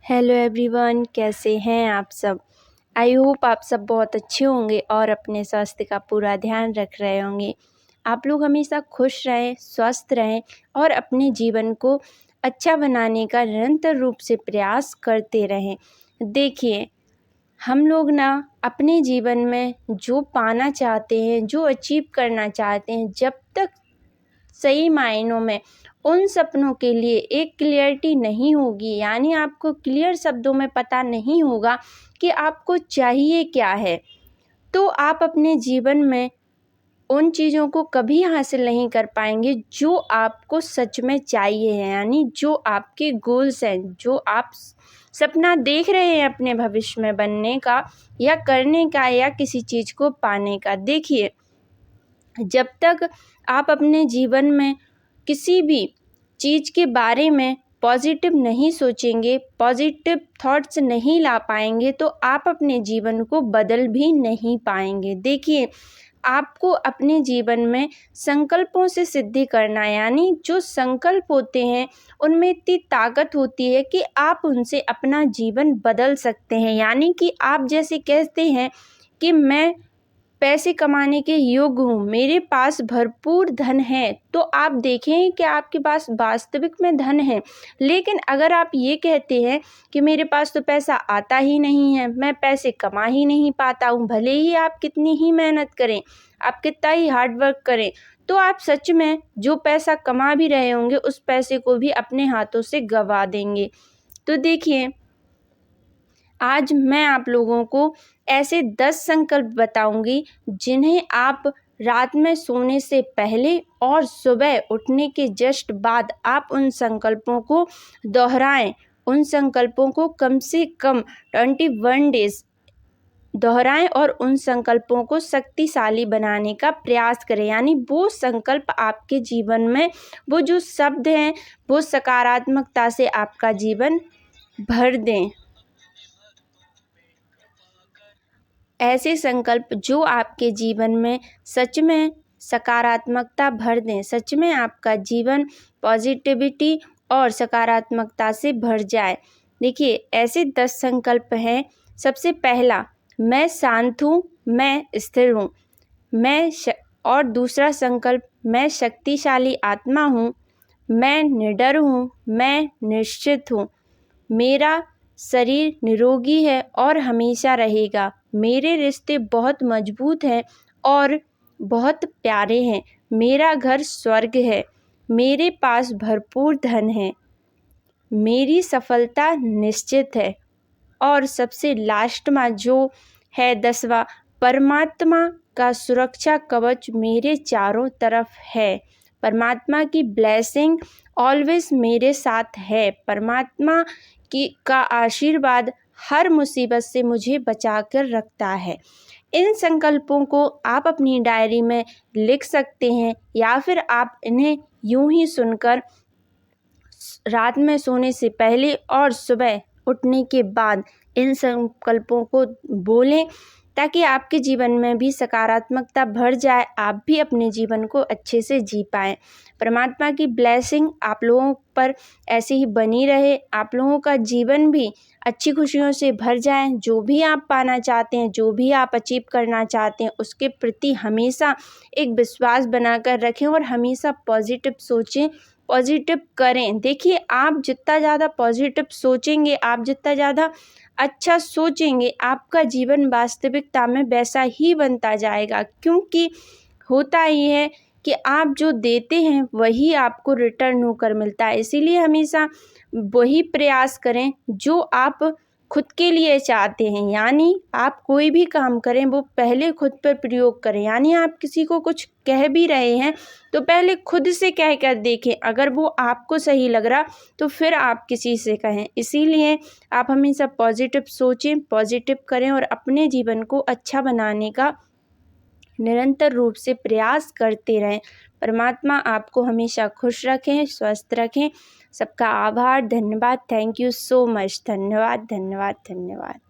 Hello everyone, कैसे हैं आप सब। आई होप आप सब बहुत अच्छे होंगे और अपने स्वास्थ्य का पूरा ध्यान रख रहे होंगे। आप लोग हमेशा खुश रहें, स्वस्थ रहें और अपने जीवन को अच्छा बनाने का निरंतर रूप से प्रयास करते रहें। देखिए, हम लोग ना अपने जीवन में जो पाना चाहते हैं, जो अचीव करना चाहते हैं, जब तक सही मायनों में उन सपनों के लिए एक क्लियरिटी नहीं होगी, यानी आपको क्लियर शब्दों में पता नहीं होगा कि आपको चाहिए क्या है, तो आप अपने जीवन में उन चीज़ों को कभी हासिल नहीं कर पाएंगे जो आपको सच में चाहिए है। यानी जो आपके गोल्स हैं, जो आप सपना देख रहे हैं अपने भविष्य में बनने का या करने का या किसी चीज़ को पाने का। देखिए, जब तक आप अपने जीवन में किसी भी चीज़ के बारे में पॉजिटिव नहीं सोचेंगे, पॉजिटिव थॉट्स नहीं ला पाएंगे, तो आप अपने जीवन को बदल भी नहीं पाएंगे। देखिए, आपको अपने जीवन में संकल्पों से सिद्धि करना, यानी जो संकल्प होते हैं उनमें इतनी ताकत होती है कि आप उनसे अपना जीवन बदल सकते हैं। यानी कि आप जैसे कहते हैं कि मैं पैसे कमाने के योग्य हूँ, मेरे पास भरपूर धन है, तो आप देखें कि आपके पास वास्तविक में धन है। लेकिन अगर आप ये कहते हैं कि मेरे पास तो पैसा आता ही नहीं है, मैं पैसे कमा ही नहीं पाता हूँ, भले ही आप कितनी ही मेहनत करें, आप कितना ही हार्ड वर्क करें, तो आप सच में जो पैसा कमा भी रहे होंगे उस पैसे को भी अपने हाथों से गंवा देंगे। तो देखिए, आज मैं आप लोगों को ऐसे 10 संकल्प बताऊंगी जिन्हें आप रात में सोने से पहले और सुबह उठने के जस्ट बाद आप उन संकल्पों को दोहराएं। उन संकल्पों को कम से कम 21 डेज दोहराएं और उन संकल्पों को शक्तिशाली बनाने का प्रयास करें। यानी वो संकल्प आपके जीवन में, वो जो शब्द हैं, वो सकारात्मकता से आपका जीवन भर दें। ऐसे संकल्प जो आपके जीवन में सच में सकारात्मकता भर दें, सच में आपका जीवन पॉजिटिविटी और सकारात्मकता से भर जाए। देखिए, ऐसे 10 संकल्प हैं। सबसे पहला, मैं शांत हूँ, मैं स्थिर हूँ। और दूसरा संकल्प, मैं शक्तिशाली आत्मा हूँ, मैं निडर हूँ, मैं निश्चित हूँ। मेरा शरीर निरोगी है और हमेशा रहेगा। मेरे रिश्ते बहुत मजबूत हैं और बहुत प्यारे हैं। मेरा घर स्वर्ग है। मेरे पास भरपूर धन है। मेरी सफलता निश्चित है। और सबसे लास्ट में जो है 10वां, परमात्मा का सुरक्षा कवच मेरे चारों तरफ है। परमात्मा की ब्लेसिंग ऑलवेज मेरे साथ है। परमात्मा का आशीर्वाद हर मुसीबत से मुझे बचा कर रखता है। इन संकल्पों को आप अपनी डायरी में लिख सकते हैं या फिर आप इन्हें यूं ही सुनकर रात में सोने से पहले और सुबह उठने के बाद इन संकल्पों को बोलें, ताकि आपके जीवन में भी सकारात्मकता भर जाए, आप भी अपने जीवन को अच्छे से जी पाएँ। परमात्मा की ब्लेसिंग आप लोगों पर ऐसे ही बनी रहे, आप लोगों का जीवन भी अच्छी खुशियों से भर जाए। जो भी आप पाना चाहते हैं, जो भी आप अचीव करना चाहते हैं, उसके प्रति हमेशा एक विश्वास बनाकर रखें और हमेशा पॉजिटिव सोचें, पॉजिटिव करें। देखिए, आप जितना ज़्यादा पॉजिटिव सोचेंगे, आप जितना ज़्यादा अच्छा सोचेंगे, आपका जीवन वास्तविकता में वैसा ही बनता जाएगा। क्योंकि होता ही है कि आप जो देते हैं वही आपको रिटर्न होकर मिलता है। इसीलिए हमेशा वही प्रयास करें जो आप खुद के लिए चाहते हैं। यानी आप कोई भी काम करें, वो पहले खुद पर प्रयोग करें। यानी आप किसी को कुछ कह भी रहे हैं तो पहले खुद से कह कर देखें, अगर वो आपको सही लग रहा तो फिर आप किसी से कहें। इसीलिए आप हमेशा पॉजिटिव सोचें, पॉजिटिव करें और अपने जीवन को अच्छा बनाने का निरंतर रूप से प्रयास करते रहें। परमात्मा आपको हमेशा खुश रखें, स्वस्थ रखें। सबका आभार, धन्यवाद। Thank you so much. धन्यवाद, धन्यवाद, धन्यवाद।